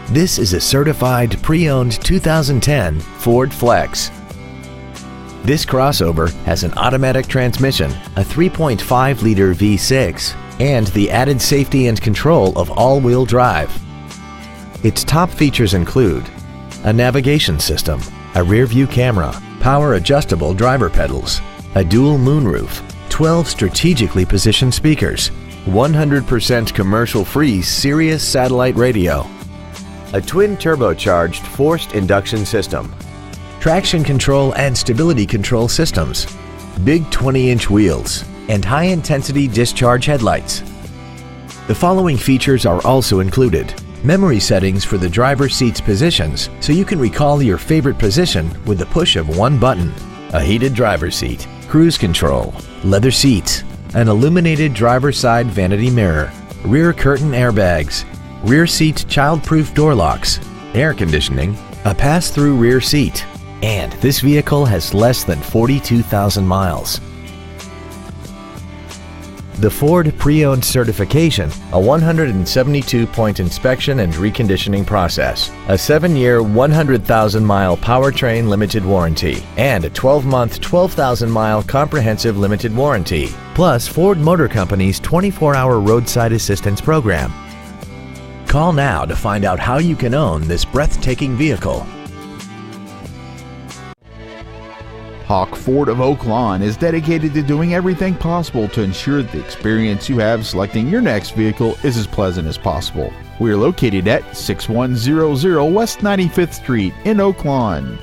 This is a certified pre-owned 2010 Ford Flex. This crossover has an automatic transmission, a 3.5-liter V6, and the added safety and control of all-wheel drive. Its top features include a navigation system, a rear-view camera, power-adjustable driver pedals, a dual moonroof, 12 strategically positioned speakers, 100% commercial-free Sirius satellite radio, a twin-turbocharged forced induction system, traction control and stability control systems, big 20-inch wheels, and high-intensity discharge headlights. The following features are also included: memory settings for the driver's seat's positions so you can recall your favorite position with the push of one button, a heated driver's seat, cruise control, leather seats, an illuminated driver's side vanity mirror, rear curtain airbags, rear seat child-proof door locks, air conditioning, a pass-through rear seat, and this vehicle has less than 42,000 miles. The Ford Pre-Owned Certification, a 172-point inspection and reconditioning process, a 7-year, 100,000-mile powertrain limited warranty, and a 12-month, 12,000-mile comprehensive limited warranty, plus Ford Motor Company's 24-hour roadside assistance program. Call now to find out how you can own this breathtaking vehicle. Hawk Ford of Oak Lawn is dedicated to doing everything possible to ensure the experience you have selecting your next vehicle is as pleasant as possible. We are located at 6100 West 95th Street in Oak Lawn.